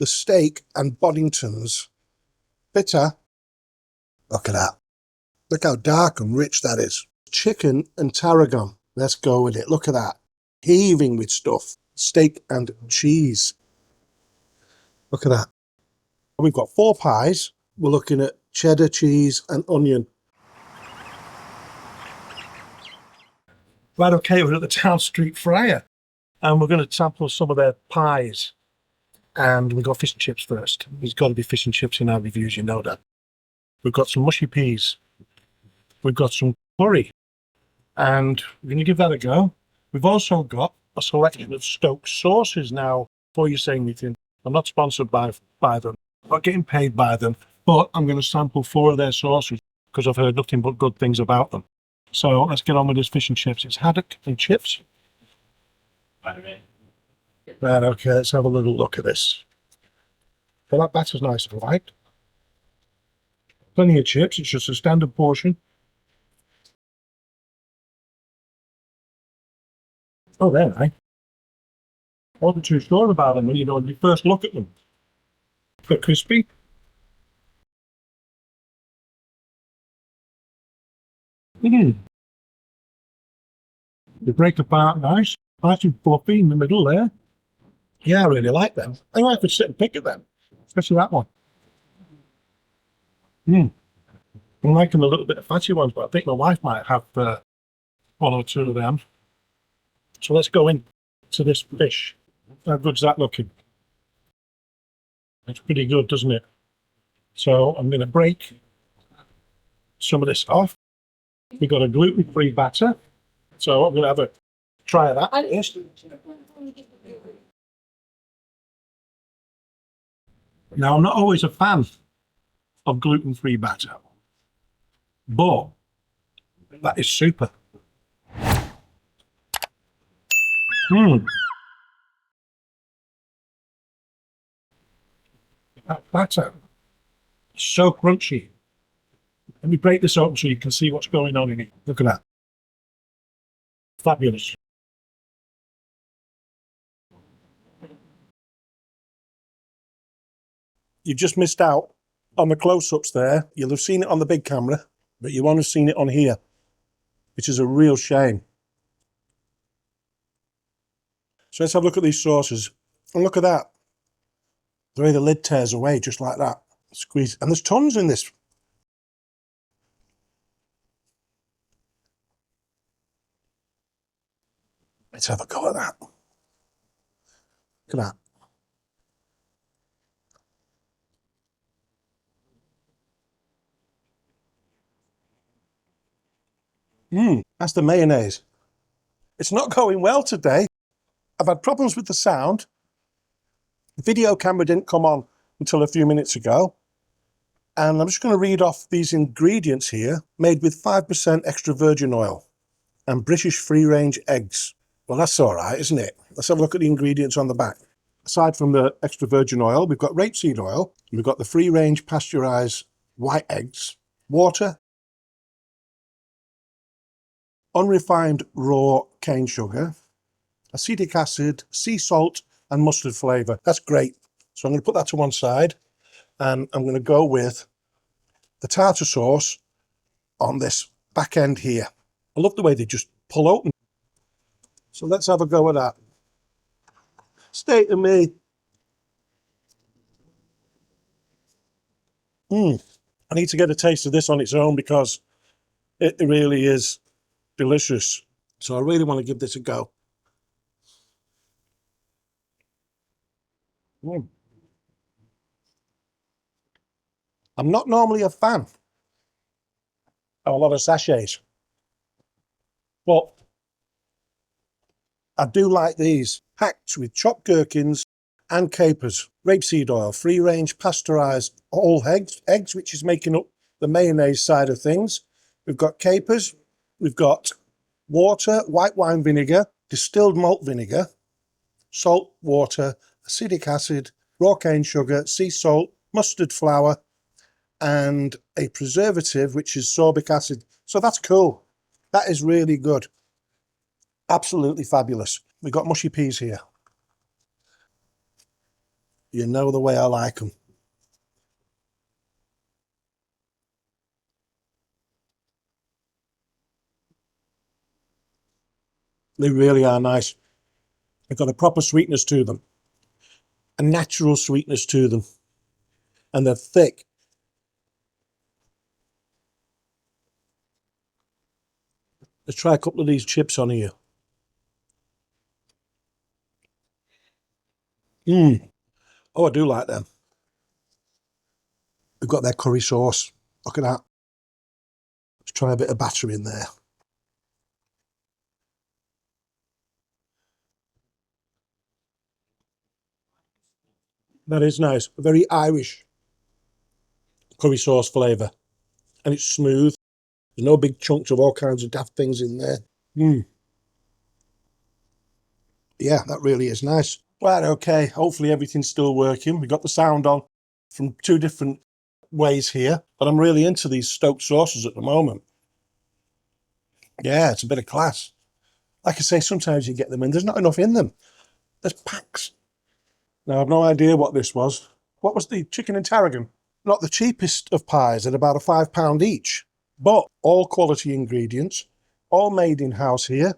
the steak and Boddington's bitter. Look at that. Look how dark and rich that is. Chicken and tarragon. Let's go with it. Look at that. Heaving with stuff. Steak and cheese. Look at that. We've got 4 pies. We're looking at cheddar, cheese and onion. Right, okay, we're at the Town Street Fryer and we're going to sample some of their pies. And we've got fish and chips first. There's got to be fish and chips in our reviews, you know that. We've got some mushy peas. We've got some curry. And we're going to give that a go. We've also got a selection of Stokes Sauces. Now, before you say anything, I'm not sponsored by them. I'm not getting paid by them. But I'm going to sample 4 of their sauces because I've heard nothing but good things about them. So let's get on with this fish and chips. It's haddock and chips. Right, okay, let's have a little look at this. Well, that batter's nice and light. Plenty of chips, it's just a standard portion. Oh, they're nice. I wasn't too sure about them when you first look at them. They're crispy. They break apart nice and fluffy in the middle there. Yeah, I really like them. I think I could sit and pick at them, especially that one. I'm liking the little bit of fatty ones, but I think my wife might have 1 or 2 of them. So let's go in to this fish. How good's that looking? It's pretty good, doesn't it? So I'm going to break some of this off. We've got a gluten-free batter. So I'm going to have a try of that first. Now, I'm not always a fan of gluten-free batter, but that is super. That batter is so crunchy. Let me break this open so you can see what's going on in it. Look at that. Fabulous. You've just missed out on the close-ups there. You'll have seen it on the big camera, but you won't have seen it on here, which is a real shame. So let's have a look at these sauces. And look at that. The way the lid tears away, just like that. Squeeze. And there's tons in this. Let's have a go at that. Look at that. That's the mayonnaise. It's not going well today. I've had problems with the sound. The video camera didn't come on until a few minutes ago. And I'm just going to read off these ingredients here. Made with 5% extra virgin oil and British free-range eggs. Well, that's all right, isn't it? Let's have a look at the ingredients on the back. Aside from the extra virgin oil, we've got rapeseed oil. We've got the free-range pasteurised white eggs, water, unrefined raw cane sugar, acetic acid, sea salt, and mustard flavour. That's great. So I'm going to put that to one side, and I'm going to go with the tartar sauce on this back end here. I love the way they just pull open. So let's have a go at that. Stay to me. I need to get a taste of this on its own because it really is delicious. So I really want to give this a go. I'm not normally a fan of a lot of sachets, but I do like these, packed with chopped gherkins and capers, rapeseed oil, free-range pasteurised whole eggs, which is making up the mayonnaise side of things. We've got capers, we've got water, white wine vinegar, distilled malt vinegar, salt, water, acetic acid, raw cane sugar, sea salt, mustard flour, and a preservative, which is sorbic acid. So that's cool. That is really good. Absolutely fabulous. We've got mushy peas here. You know the way I like them. They really are nice. They've got a proper sweetness to them. A natural sweetness to them. And they're thick. Let's try a couple of these chips on here. Oh, I do like them. We've got their curry sauce. Look at that. Let's try a bit of batter in there. That is nice. A very Irish curry sauce flavour. And it's smooth. There's no big chunks of all kinds of daft things in there. Yeah, that really is nice. Right, okay. Hopefully everything's still working. We got the sound on from two different ways here. But I'm really into these Stokes sauces at the moment. Yeah, it's a bit of class. Like I say, sometimes you get them and there's not enough in them. There's packs. Now, I've no idea what this was. What was the chicken and tarragon? Not the cheapest of pies at about £5 each. But all quality ingredients, all made in-house here.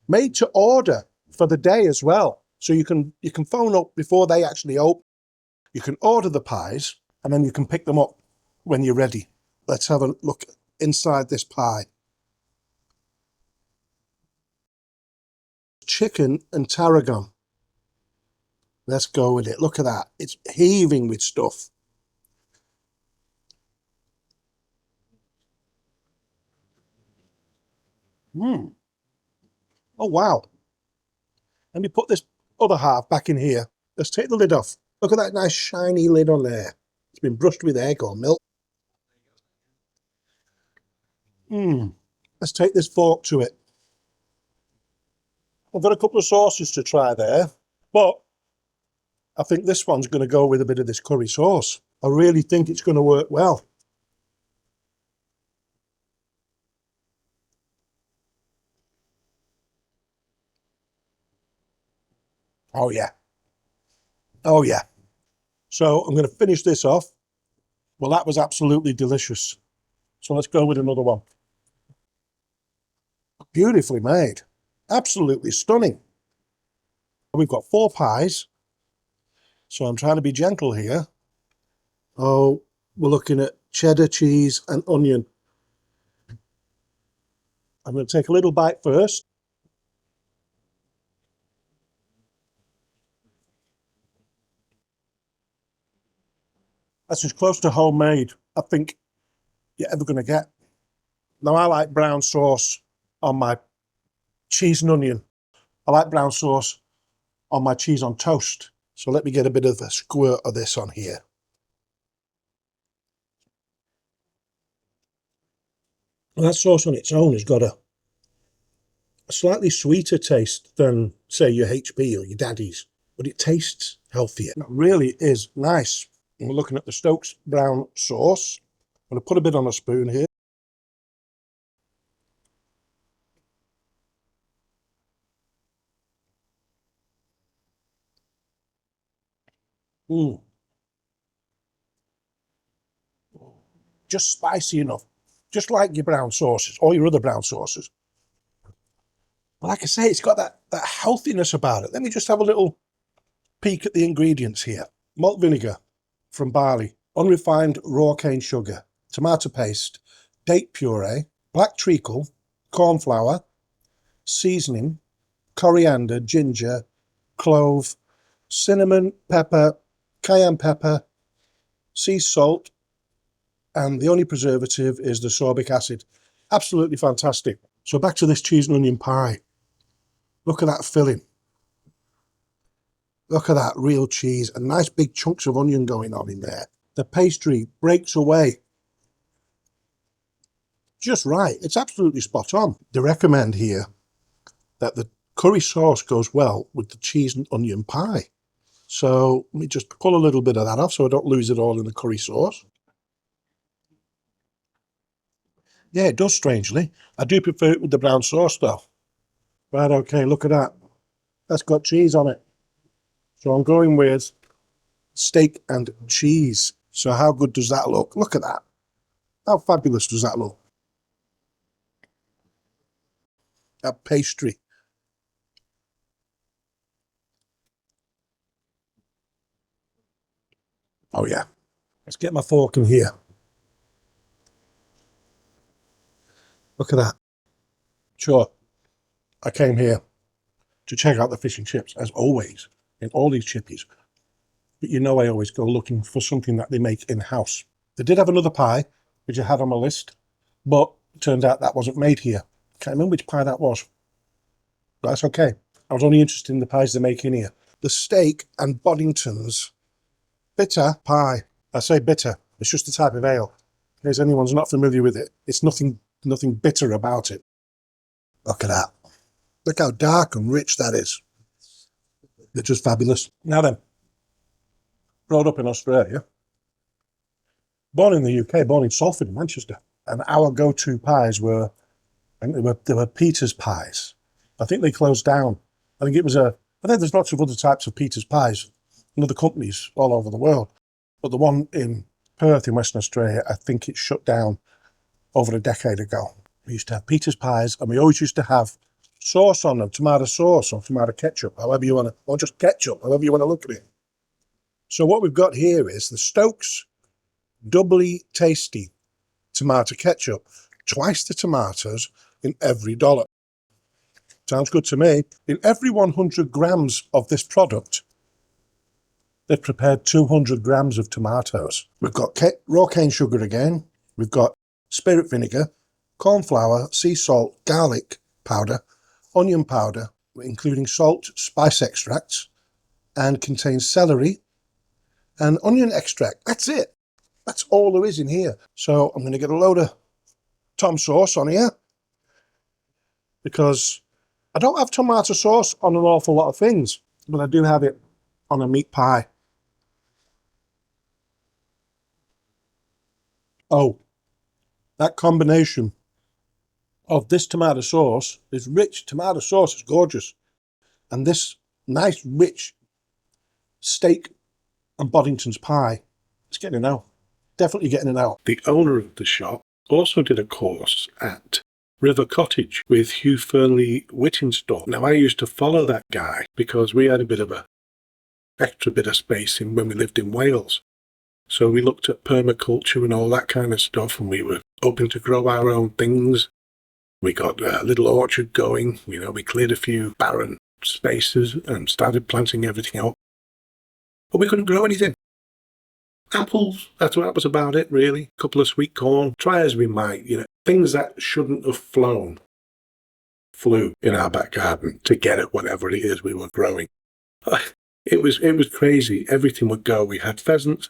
Made to order for the day as well. So you can phone up before they actually open. You can order the pies and then you can pick them up when you're ready. Let's have a look inside this pie. Chicken and tarragon. Let's go with it. Look at that. It's heaving with stuff. Oh, wow. Let me put this other half back in here. Let's take the lid off. Look at that nice shiny lid on there. It's been brushed with egg or milk. Let's take this fork to it. I've got a couple of sauces to try there, but I think this one's going to go with a bit of this curry sauce. I really think it's going to work well. Oh, yeah. Oh, yeah. So I'm going to finish this off. Well, that was absolutely delicious. So let's go with another one. Beautifully made. Absolutely stunning. We've got 4 pies. So I'm trying to be gentle here. Oh, we're looking at cheddar, cheese and onion. I'm going to take a little bite first. That's as close to homemade I think you're ever going to get. Now, I like brown sauce on my cheese and onion. I like brown sauce on my cheese on toast. So let me get a bit of a squirt of this on here. Well, that sauce on its own has got a slightly sweeter taste than, say, your HP or your Daddy's, but it tastes healthier. It really is nice. And we're looking at the Stokes brown sauce. I'm going to put a bit on a spoon here. Just spicy enough. Just like your brown sauces or your other brown sauces. But like I say, it's got that healthiness about it. Let me just have a little peek at the ingredients here. Malt vinegar from barley, unrefined raw cane sugar, tomato paste, date puree, black treacle, corn flour, seasoning, coriander, ginger, clove, cinnamon, pepper, cayenne pepper, sea salt, and the only preservative is the sorbic acid. Absolutely fantastic. So back to this cheese and onion pie. Look at that filling. Look at that real cheese and nice big chunks of onion going on in there. The pastry breaks away just right. It's absolutely spot on. They recommend here that the curry sauce goes well with the cheese and onion pie. So let me just pull a little bit of that off so I don't lose it all in the curry sauce. Yeah, it does, strangely. I do prefer it with the brown sauce, though. Right, okay, look at that. That's got cheese on it. So I'm going with steak and cheese. So how good does that look? Look at that. How fabulous does that look? That pastry. Oh yeah. Let's get my fork in here. Look at that. Sure, I came here to check out the fish and chips, as always, in all these chippies. But you know I always go looking for something that they make in-house. They did have another pie, which I had on my list, but it turned out that wasn't made here. Can't remember which pie that was. But that's okay. I was only interested in the pies they're making here. The steak and Boddington's bitter pie. I say bitter, it's just a type of ale. In case anyone's not familiar with it, it's nothing bitter about it. Look at that. Look how dark and rich that is. They're just fabulous. Now then, brought up in Australia, born in the UK, born in Salford, Manchester, and our go-to pies were, I think they were Peter's pies. I think they closed down. I think there's lots of other types of Peter's pies in other companies all over the world. But the one in Perth in Western Australia, I think it shut down over a decade ago. We used to have Peter's pies, and we always used to have sauce on them, tomato sauce or tomato ketchup, however you want to, or just ketchup, however you want to look at it. So what we've got here is the Stokes Doubly Tasty Tomato Ketchup. Twice the tomatoes in every dollar. Sounds good to me. In every 100 grams of this product, they've prepared 200 grams of tomatoes. We've got raw cane sugar again. We've got spirit vinegar, corn flour, sea salt, garlic powder, onion powder, including salt, spice extracts, and contains celery and onion extract. That's it. That's all there is in here. So I'm going to get a load of tom sauce on here, because I don't have tomato sauce on an awful lot of things, but I do have it on a meat pie. Oh, that combination of this tomato sauce is rich. Tomato sauce is gorgeous. And this nice, rich steak and Boddington's pie, it's getting it out. Definitely getting it out. The owner of the shop also did a course at River Cottage with Hugh Fernley Whittingstall. Now, I used to follow that guy because we had a bit of a extra bit of space when we lived in Wales. So we looked at permaculture and all that kind of stuff, and we were hoping to grow our own things. We got a little orchard going. We cleared a few barren spaces and started planting everything out. But we couldn't grow anything. Apples, that was about it, really. A couple of sweet corn. Try as we might, things that shouldn't have flew in our back garden to get at whatever it is we were growing. It was crazy. Everything would go. We had pheasants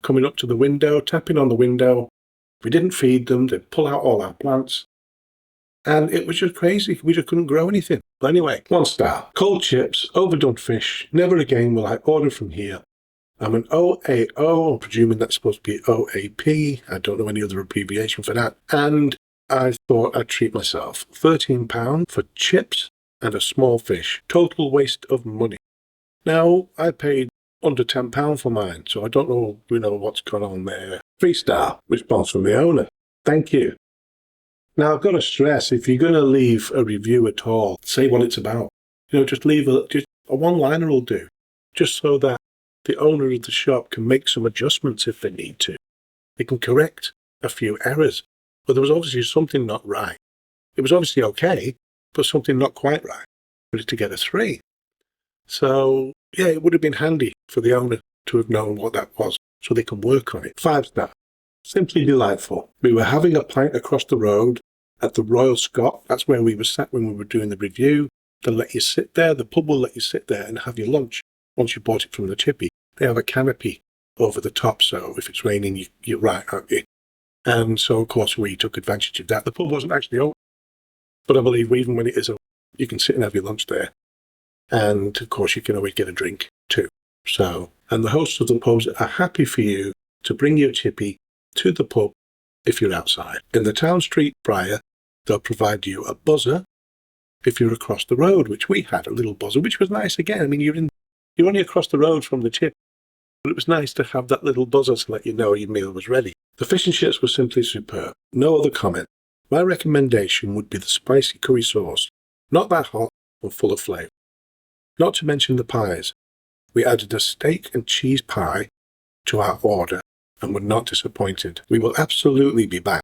coming up to the window, tapping on the window. We didn't feed them. They'd pull out all our plants. And it was just crazy. We just couldn't grow anything. Anyway, 1 star. Cold chips, overdone fish. Never again will I order from here. I'm an OAO. I'm presuming that's supposed to be OAP. I don't know any other abbreviation for that. And I thought I'd treat myself. £13 for chips and a small fish. Total waste of money. Now, I paid under £10 for mine, so I don't know, what's gone on there. 3-star response from the owner. Thank you. Now, I've got to stress, if you're going to leave a review at all, say what it's about. Just leave just a one-liner will do, just so that the owner of the shop can make some adjustments if they need to. They can correct a few errors. But there was obviously something not right. It was obviously okay, but something not quite right for it to get a 3. So, yeah, it would have been handy for the owner to have known what that was, so they can work on it. 5-star. Simply delightful. We were having a pint across the road at the Royal Scot. That's where we were sat when we were doing the review. They'll let you sit there. The pub will let you sit there and have your lunch once you bought it from the chippy. They have a canopy over the top, so if it's raining, you're right, aren't you? And so, of course, we took advantage of that. The pub wasn't actually open, but I believe even when it is open, you can sit and have your lunch there. And, of course, you can always get a drink too. So, and the hosts of the pubs are happy for you to bring your chippy to the pub if you're outside. In the town street fryer, they'll provide you a buzzer if you're across the road, which we had, a little buzzer, which was nice again. I mean, you're only across the road from the chip. but it was nice to have that little buzzer to let you know your meal was ready. The fish and chips were simply superb. No other comment. My recommendation would be the spicy curry sauce. Not that hot and full of flavour. Not to mention the pies. We added a steak and cheese pie to our order and were not disappointed. We will absolutely be back.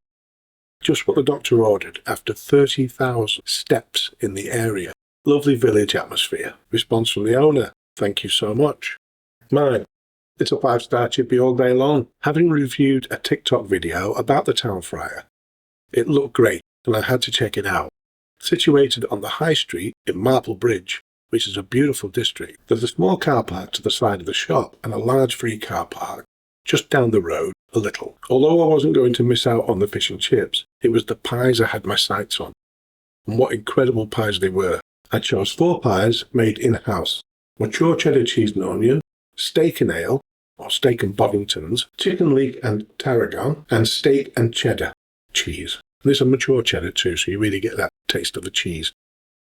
Just what the doctor ordered after 30,000 steps in the area. Lovely village atmosphere. Response from the owner. Thank you so much. Mine. It's a 5-star chippy all day long. Having reviewed a TikTok video about the town fryer, it looked great and I had to check it out. Situated on the high street in Marple Bridge, which is a beautiful district, there's a small car park to the side of the shop and a large free car park just down the road a little. Although I wasn't going to miss out on the fish and chips, it was the pies I had my sights on. And what incredible pies they were. I chose 4 pies made in-house. Mature cheddar cheese and onion, steak and ale, or steak and boddingtons, chicken leek and tarragon, and steak and cheddar cheese. And there's a mature cheddar too, so you really get that taste of the cheese.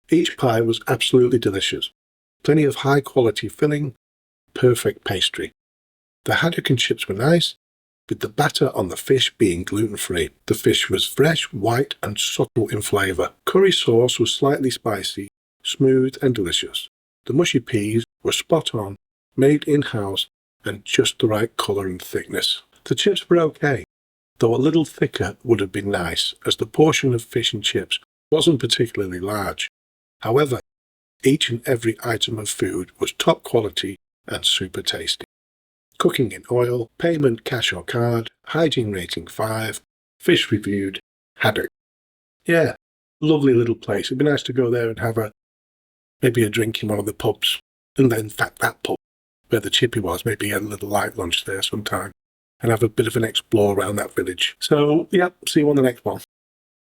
Each pie was absolutely delicious. Plenty of high-quality filling, perfect pastry. The haddock and chips were nice, with the batter on the fish being gluten-free. The fish was fresh, white, and subtle in flavour. Curry sauce was slightly spicy, smooth and delicious. The mushy peas were spot on, made in-house, and just the right colour and thickness. The chips were okay, though a little thicker would have been nice, as the portion of fish and chips wasn't particularly large. However, each and every item of food was top quality and super tasty. Cooking in oil, payment cash or card, hygiene rating 5, fish reviewed, Haddock. Yeah, lovely little place. It'd be nice to go there and have maybe a drink in one of the pubs. And then, in fact, that pub where the chippy was, maybe a little light lunch there sometime and have a bit of an explore around that village. So, yeah, see you on the next one.